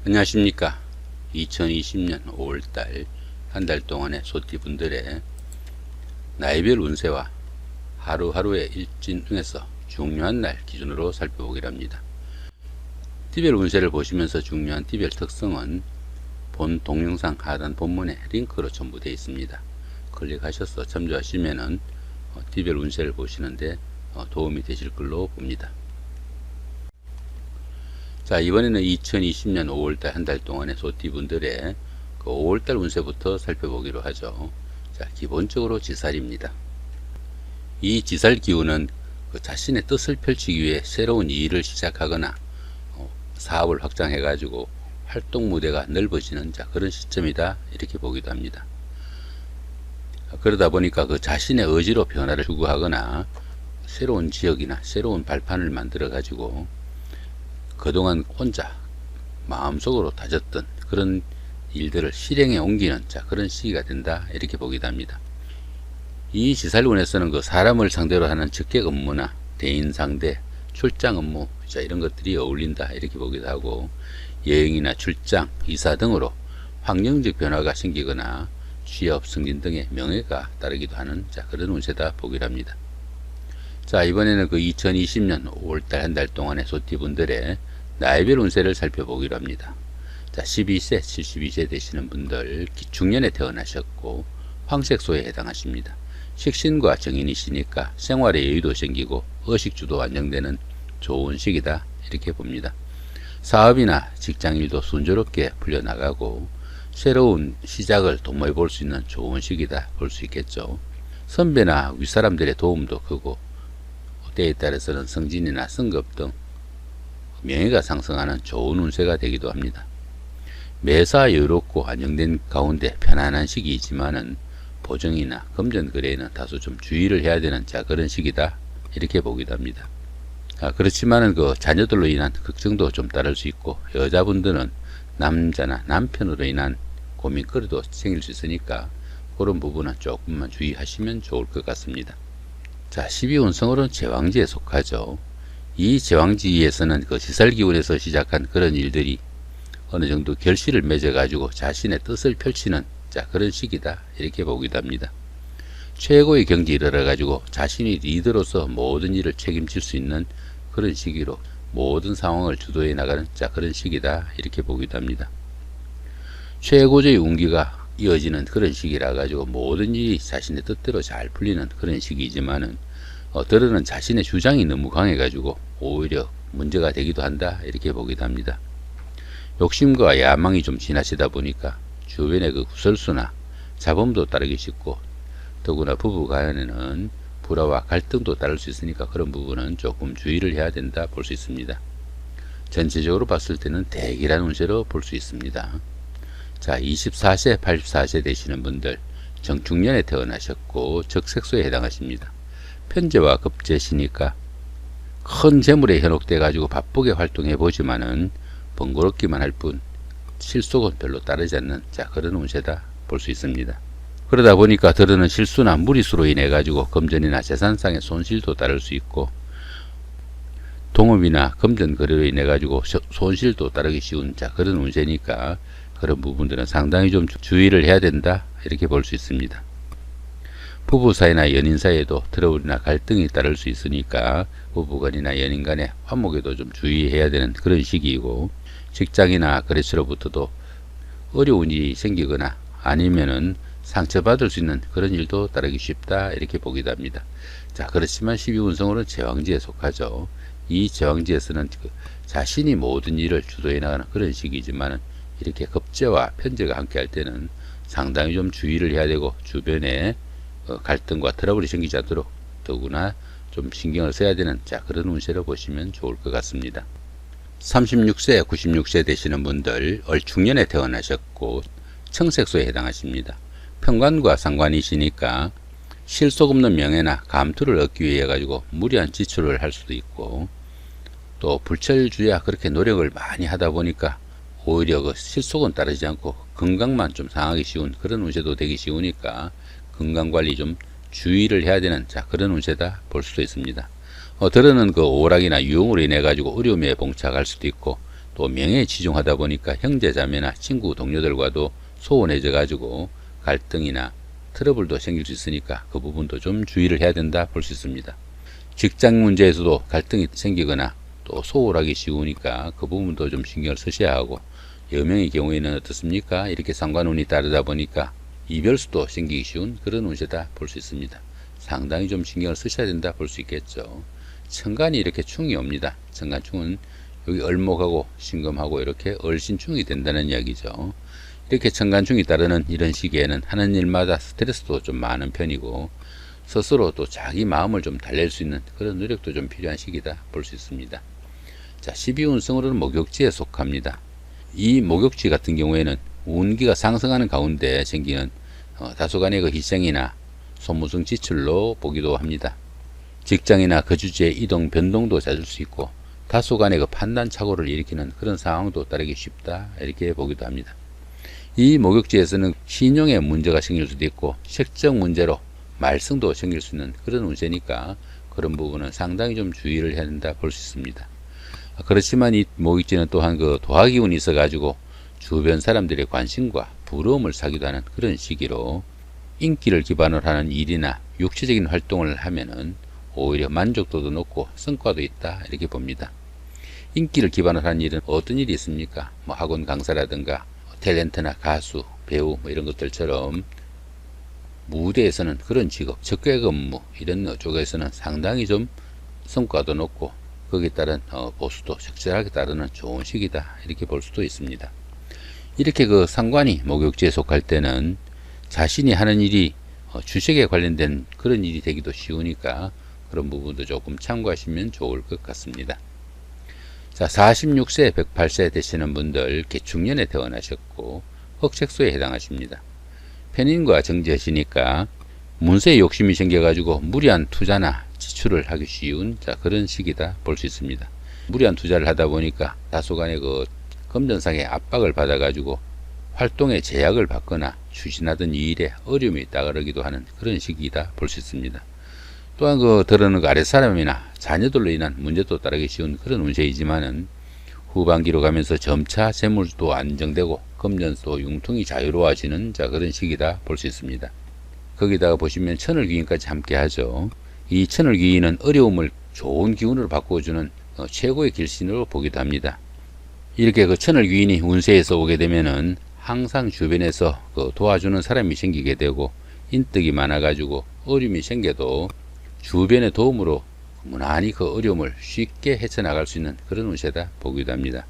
안녕하십니까. 2020년 5월달 한 달 동안의 소띠분들의 나이별 운세와 하루하루의 일진 중에서 중요한 날 기준으로 살펴보기로 합니다. 띠별 운세를 보시면서 중요한 띠별 특성은 본 동영상 하단 본문에 링크로 전부 되어 있습니다. 클릭하셔서 참조하시면은 띠별 운세를 보시는데 도움이 되실 걸로 봅니다. 자, 이번에는 2020년 5월달 한 달 동안의 소띠분들의 그 5월달 운세부터 살펴보기로 하죠. 자, 기본적으로 지살입니다. 이 지살 기운은 그 자신의 뜻을 펼치기 위해 새로운 일을 시작하거나 사업을 확장해 가지고 활동 무대가 넓어지는 그런 시점이다, 이렇게 보기도 합니다. 그러다 보니까 그 자신의 의지로 변화를 추구하거나 새로운 지역이나 새로운 발판을 만들어 가지고 그동안 혼자 마음속으로 다졌던 그런 일들을 실행에 옮기는 그런 시기가 된다, 이렇게 보기도 합니다. 이 지살운에서는 그 사람을 상대로 하는 직계 업무나 대인 상대, 출장 업무 이런 것들이 어울린다, 이렇게 보기도 하고, 여행이나 출장, 이사 등으로 환경적 변화가 생기거나 취업 승진 등의 명예가 따르기도 하는 그런 운세다 보기로 합니다. 자, 이번에는 그 2020년 5월달 한 달 동안의 소띠분들의 나이별 운세를 살펴보기로 합니다. 자, 12세, 72세 되시는 분들 중년에 태어나셨고 황색소에 해당하십니다. 식신과 정인이시니까 생활에 여유도 생기고 의식주도 안정되는 좋은 시기다, 이렇게 봅니다. 사업이나 직장일도 순조롭게 풀려나가고 새로운 시작을 도모해 볼 수 있는 좋은 시기다 볼 수 있겠죠. 선배나 윗사람들의 도움도 크고 때에 따라서는 승진이나 승급 등 명예가 상승하는 좋은 운세가 되기도 합니다. 매사 여유롭고 안정된 가운데 편안한 시기이지만은 보증이나 금전 거래에는 다소 좀 주의를 해야 되는 그런 시기다, 이렇게 보기도 합니다. 그렇지만은 그 자녀들로 인한 걱정도 좀 따를 수 있고, 여자분들은 남자나 남편으로 인한 고민거리도 생길 수 있으니까 그런 부분은 조금만 주의하시면 좋을 것 같습니다. 자, 12운성으로는 제왕지에 속하죠. 이 제왕지에서는 그 지살기운에서 시작한 그런 일들이 어느 정도 결실을 맺어 가지고 자신의 뜻을 펼치는 그런 시기다, 이렇게 보기도 합니다. 최고의 경지에 이르러 가지고 자신이 리더로서 모든 일을 책임질 수 있는 그런 시기로 모든 상황을 주도해 나가는 그런 시기다, 이렇게 보기도 합니다. 최고의 운기가 이어지는 그런 시기라 가지고 모든 일이 자신의 뜻대로 잘 풀리는 그런 시기이지만은 때로는 자신의 주장이 너무 강해 가지고 오히려 문제가 되기도 한다, 이렇게 보기도 합니다. 욕심과 야망이 좀 지나치다 보니까 주변의 그 구설수나 잡음도 따르기 쉽고, 더구나 부부 간에는 불화와 갈등도 따를 수 있으니까 그런 부분은 조금 주의를 해야 된다 볼 수 있습니다. 전체적으로 봤을 때는 대기란 운세로 볼 수 있습니다. 자, 24세, 84세 되시는 분들 정중년에 태어나셨고 적색소에 해당하십니다. 편제와 급제시니까 큰 재물에 현혹돼 가지고 바쁘게 활동해 보지만은 번거롭기만 할 뿐 실속은 별로 따르지 않는 그런 운세다 볼 수 있습니다. 그러다 보니까 들어는 실수나 무리수로 인해 가지고 금전이나 재산상의 손실도 따를 수 있고, 동업이나 금전 거래로 인해 가지고 손실도 따르기 쉬운 그런 운세니까 그런 부분들은 상당히 좀 주의를 해야 된다, 이렇게 볼 수 있습니다. 부부 사이나 연인 사이에도 트러블이나 갈등이 따를 수 있으니까 부부간이나 연인 간의 화목에도 좀 주의해야 되는 그런 시기이고, 직장이나 거래처로부터도 어려운 일이 생기거나 아니면은 상처받을 수 있는 그런 일도 따르기 쉽다, 이렇게 보기도 합니다. 자, 그렇지만 12운성으로는 제왕지에 속하죠. 이 제왕지에서는 자신이 모든 일을 주도해 나가는 그런 시기이지만 이렇게 급제와 편제가 함께 할 때는 상당히 좀 주의를 해야 되고, 주변에 갈등과 트러블이 생기지 않도록 더구나 좀 신경을 써야 되는 그런 운세로 보시면 좋을 것 같습니다. 36세, 96세 되시는 분들 얼축년에 태어나셨고 청색소에 해당하십니다. 편관과 상관이시니까 실속 없는 명예나 감투를 얻기 위해 가지고 무리한 지출을 할 수도 있고, 또 불철주야 그렇게 노력을 많이 하다 보니까 오히려 그 실속은 따르지 않고 건강만 좀 상하기 쉬운 그런 운세도 되기 쉬우니까 건강관리 좀 주의를 해야 되는 그런 운세다 볼 수도 있습니다. 들어는 그 오락이나 유흥으로 인해 가지고 어려움에 봉착할 수도 있고, 또 명예에 치중하다 보니까 형제 자매나 친구 동료들과도 소원해져 가지고 갈등이나 트러블도 생길 수 있으니까 그 부분도 좀 주의를 해야 된다 볼 수 있습니다. 직장 문제에서도 갈등이 생기거나 또 소홀하기 쉬우니까 그 부분도 좀 신경을 쓰셔야 하고, 여명의 경우에는 어떻습니까? 이렇게 상관운이 따르다 보니까 이별수도 생기기 쉬운 그런 운세다 볼 수 있습니다. 상당히 좀 신경을 쓰셔야 된다 볼 수 있겠죠. 천간이 이렇게 충이 옵니다. 천간충은 여기 을목하고 신금하고 이렇게 을신충이 된다는 이야기죠. 이렇게 천간충이 따르는 이런 시기에는 하는 일마다 스트레스도 좀 많은 편이고, 스스로 또 자기 마음을 좀 달랠 수 있는 그런 노력도 좀 필요한 시기다 볼 수 있습니다. 자, 12운성으로는 목욕지에 속합니다. 이 목욕지 같은 경우에는 운기가 상승하는 가운데 생기는 다소간의 그 희생이나 소무성 지출로 보기도 합니다. 직장이나 거주지의 이동 변동도 잦을 수 있고, 다소간의 그 판단 착오를 일으키는 그런 상황도 따르기 쉽다 이렇게 보기도 합니다. 이 목욕지에서는 신용에 문제가 생길 수도 있고, 색적 문제로 말썽도 생길 수 있는 그런 운세니까 그런 부분은 상당히 좀 주의를 해야 된다 볼 수 있습니다. 그렇지만 이 목욕지는 또한 그 도화기운이 있어 가지고 주변 사람들의 관심과 부러움을 사기도 하는 그런 시기로, 인기를 기반으로 하는 일이나 육체적인 활동을 하면은 오히려 만족도도 높고 성과도 있다 이렇게 봅니다. 인기를 기반으로 하는 일은 어떤 일이 있습니까? 뭐 학원 강사라든가 탤런트나 가수, 배우 이런 것들처럼 무대에서는 그런 직업, 적개 근무 이런 쪽에서는 상당히 좀 성과도 높고 거기에 따른 보수도 적절하게 따르는 좋은 시기다 이렇게 볼 수도 있습니다. 이렇게 그 상관이 목욕지에 속할 때는 자신이 하는 일이 주식에 관련된 그런 일이 되기도 쉬우니까 그런 부분도 조금 참고하시면 좋을 것 같습니다. 자, 46세, 108세 되시는 분들 개축년에 태어나셨고 흑색소에 해당하십니다. 편인과 정제하시니까 문세에 욕심이 생겨가지고 무리한 투자나 지출을 하기 쉬운 그런 시기다 볼 수 있습니다. 무리한 투자를 하다 보니까 다소간의 그 금전상의 압박을 받아가지고 활동에 제약을 받거나 추진하던 일에 어려움이 따르기도 하는 그런 시기이다 볼 수 있습니다. 또한 그 들어는 그 아랫사람이나 자녀들로 인한 문제도 따르기 쉬운 그런 운세이지만은 후반기로 가면서 점차 재물도 안정되고 금전도 융통이 자유로워지는 그런 시기다 볼 수 있습니다. 거기다가 보시면 천을귀인까지 함께 하죠. 이 천을귀인은 어려움을 좋은 기운으로 바꿔주는 최고의 길신으로 보기도 합니다. 이렇게 그 천을귀인이 운세에서 오게 되면은 항상 주변에서 그 도와주는 사람이 생기게 되고, 인덕이 많아가지고 어려움이 생겨도 주변의 도움으로 무난히 그 어려움을 쉽게 헤쳐나갈 수 있는 그런 운세다 보기도 합니다.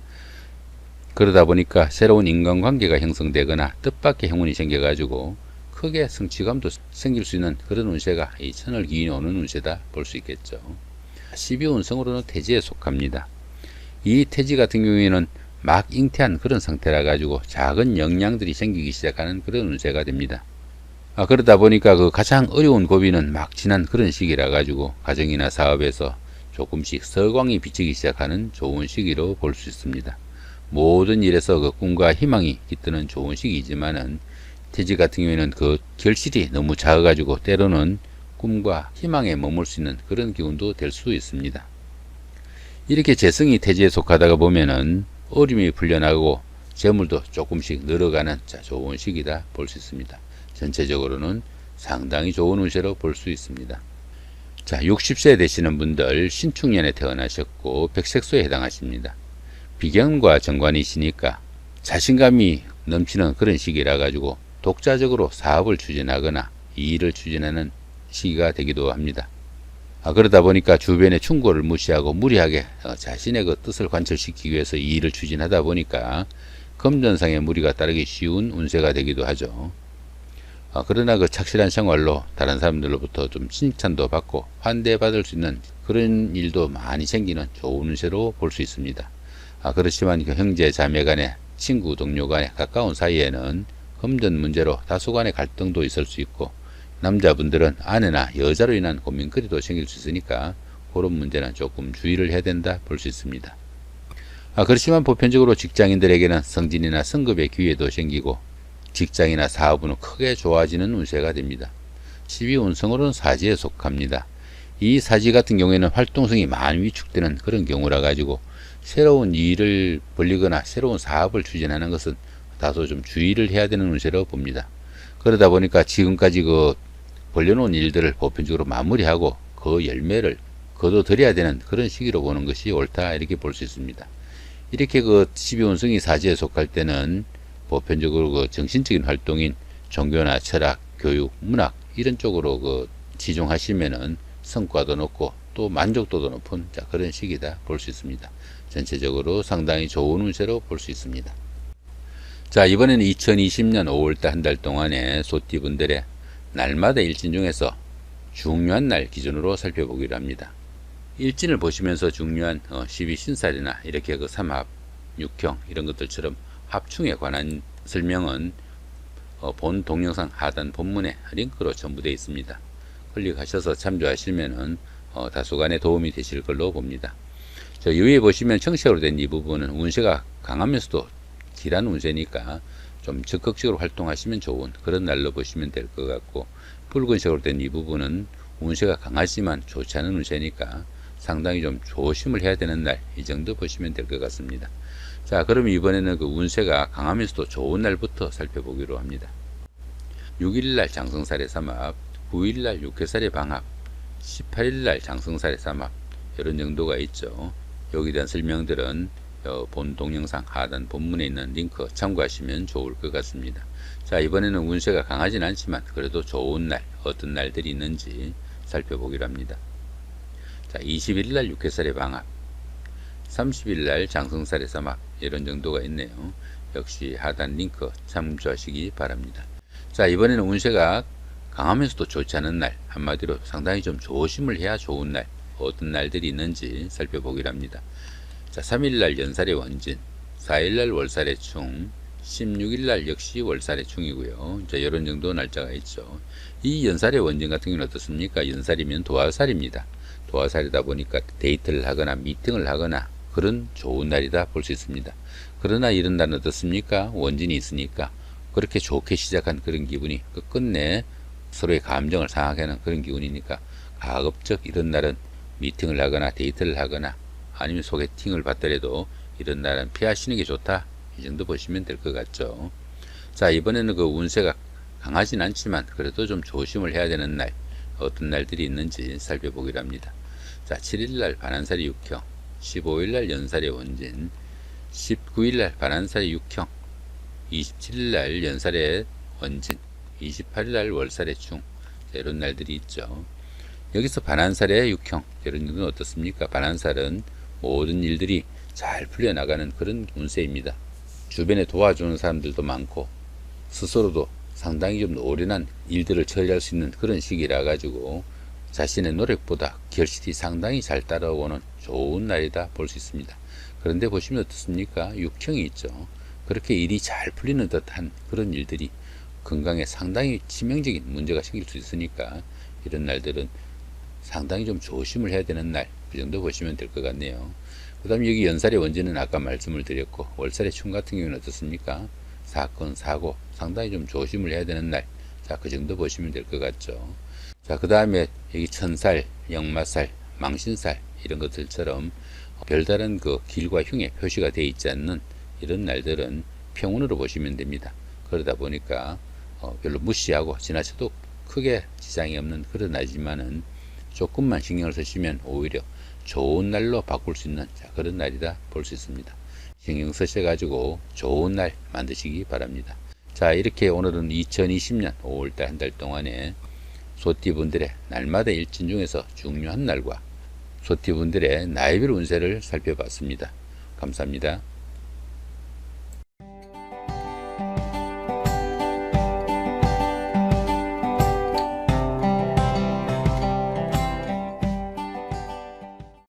그러다 보니까 새로운 인간관계가 형성되거나 뜻밖의 행운이 생겨가지고 크게 성취감도 생길 수 있는 그런 운세가 이 천을귀인이 오는 운세다 볼 수 있겠죠. 12운성으로는 태지에 속합니다. 이 태지 같은 경우에는 막 잉태한 그런 상태라 가지고 작은 영향들이 생기기 시작하는 그런 운세가 됩니다. 그러다 보니까 그 가장 어려운 고비는 막 지난 그런 시기라 가지고 가정이나 사업에서 조금씩 서광이 비치기 시작하는 좋은 시기로 볼 수 있습니다. 모든 일에서 그 꿈과 희망이 깃드는 좋은 시기이지만은 태지 같은 경우에는 그 결실이 너무 작아 가지고 때로는 꿈과 희망에 머물 수 있는 그런 기운도 될 수 있습니다. 이렇게 재성이 태지에 속하다가 보면은 어려움이 풀려나고 재물도 조금씩 늘어가는 좋은 시기다 볼 수 있습니다. 전체적으로는 상당히 좋은 운세로 볼 수 있습니다. 자, 60세 되시는 분들 신축년에 태어나셨고 백색소에 해당하십니다. 비견과 정관이시니까 자신감이 넘치는 그런 시기라 가지고 독자적으로 사업을 추진하거나 일을 추진하는 시기가 되기도 합니다. 그러다 보니까 주변의 충고를 무시하고 무리하게 자신의 그 뜻을 관철시키기 위해서 이 일을 추진하다 보니까 금전상의 무리가 따르기 쉬운 운세가 되기도 하죠. 그러나 그 착실한 생활로 다른 사람들로부터 좀 칭찬도 받고 환대받을 수 있는 그런 일도 많이 생기는 좋은 운세로 볼 수 있습니다. 그렇지만 그 형제 자매 간에 친구 동료 간에 가까운 사이에는 금전 문제로 다소간의 갈등도 있을 수 있고, 남자분들은 아내나 여자로 인한 고민거리도 생길 수 있으니까 그런 문제는 조금 주의를 해야 된다 볼 수 있습니다. 그렇지만 보편적으로 직장인들에게는 승진이나 승급의 기회도 생기고 직장이나 사업은 크게 좋아지는 운세가 됩니다. 12운성으로는 사지에 속합니다. 이 사지 같은 경우에는 활동성이 많이 위축되는 그런 경우라 가지고 새로운 일을 벌리거나 새로운 사업을 추진하는 것은 다소 좀 주의를 해야 되는 운세로 봅니다. 그러다 보니까 지금까지 그 벌려놓은 일들을 보편적으로 마무리하고 그 열매를 거둬들여야 되는 그런 시기로 보는 것이 옳다, 이렇게 볼 수 있습니다. 이렇게 그 12운성이 사지에 속할 때는 보편적으로 그 정신적인 활동인 종교나 철학, 교육, 문학 이런 쪽으로 그 치중하시면은 성과도 높고 또 만족도도 높은 그런 시기다 볼 수 있습니다. 전체적으로 상당히 좋은 운세로 볼 수 있습니다. 자, 이번에는 2020년 5월달 한 달 동안의 소띠분들의 날마다 일진 중에서 중요한 날 기준으로 살펴보기로 합니다. 일진을 보시면서 중요한 12신살이나 이렇게 그 삼합, 육형 이런 것들처럼 합충에 관한 설명은 본 동영상 하단 본문에 링크로 첨부되어 있습니다. 클릭하셔서 참조하시면은 다소간의 도움이 되실 걸로 봅니다. 저 위에 보시면 청색으로 된 이 부분은 운세가 강하면서도 길한 운세니까 좀 적극적으로 활동하시면 좋은 그런 날로 보시면 될 것 같고, 붉은색으로 된 이 부분은 운세가 강하지만 좋지 않은 운세니까 상당히 좀 조심을 해야 되는 날, 이 정도 보시면 될 것 같습니다. 자, 그럼 이번에는 그 운세가 강하면서도 좋은 날부터 살펴보기로 합니다. 6일날 장성살의 삼합, 9일날 육해살의 방합, 18일날 장성살의 삼합, 이런 정도가 있죠. 여기에 대한 설명들은 본 동영상 하단 본문에 있는 링크 참고하시면 좋을 것 같습니다. 자, 이번에는 운세가 강하진 않지만 그래도 좋은 날, 어떤 날들이 있는지 살펴보기로 합니다. 자, 21일날 육해살의 방합, 30일날 장성살의 삼합, 이런 정도가 있네요. 역시 하단 링크 참조하시기 바랍니다. 자, 이번에는 운세가 강하면서도 좋지 않은 날, 한마디로 상당히 좀 조심을 해야 좋은 날, 어떤 날들이 있는지 살펴보기로 합니다. 자, 3일날 연살의 원진, 4일날 월살의 충, 16일날 역시 월살의 충이고요. 자, 이런 정도 날짜가 있죠. 이 연살의 원진 같은 경우는 어떻습니까? 연살이면 도화살입니다. 도화살이다 보니까 데이트를 하거나 미팅을 하거나 그런 좋은 날이다 볼 수 있습니다. 그러나 이런 날은 어떻습니까? 원진이 있으니까 그렇게 좋게 시작한 그런 기분이 끝내 서로의 감정을 상하게 하는 그런 기분이니까 가급적 이런 날은 미팅을 하거나 데이트를 하거나 아니면 소개팅을 받더라도 이런 날은 피하시는 게 좋다, 이 정도 보시면 될 것 같죠. 자, 이번에는 그 운세가 강하진 않지만 그래도 좀 조심을 해야 되는 날, 어떤 날들이 있는지 살펴보기로 합니다. 자, 7일날 반한살의 육형, 15일날 연살의 원진, 19일날 반한살의 육형, 27일날 연살의 원진, 28일날 월살의 충, 이런 날들이 있죠. 여기서 반한살의 육형, 이런 건 어떻습니까? 반한살은 모든 일들이 잘 풀려나가는 그런 운세입니다. 주변에 도와주는 사람들도 많고 스스로도 상당히 좀 노련한 일들을 처리할 수 있는 그런 시기라 가지고 자신의 노력보다 결실이 상당히 잘 따라오는 좋은 날이다 볼 수 있습니다. 그런데 보시면 어떻습니까? 육형이 있죠. 그렇게 일이 잘 풀리는 듯한 그런 일들이 건강에 상당히 치명적인 문제가 생길 수 있으니까 이런 날들은 상당히 좀 조심을 해야 되는 날, 그 정도 보시면 될 것 같네요. 그 다음에 여기 연살의 원진은 아까 말씀을 드렸고, 월살의 충 같은 경우는 어떻습니까? 사건, 사고, 상당히 좀 조심을 해야 되는 날. 자, 그 정도 보시면 될 것 같죠. 자, 그 다음에 여기 천살, 역마살, 망신살, 이런 것들처럼 별다른 그 길과 흉의 표시가 되어 있지 않는 이런 날들은 평운으로 보시면 됩니다. 그러다 보니까 별로 무시하고 지나쳐도 크게 지장이 없는 그런 날이지만은 조금만 신경을 쓰시면 오히려 좋은 날로 바꿀 수 있는 그런 날이다 볼 수 있습니다. 신경 쓰셔 가지고 좋은 날 만드시기 바랍니다. 자, 이렇게 오늘은 2020년 5월달 한 달 동안에 소띠분들의 날마다 일진 중에서 중요한 날과 소띠분들의 나이별 운세를 살펴봤습니다. 감사합니다.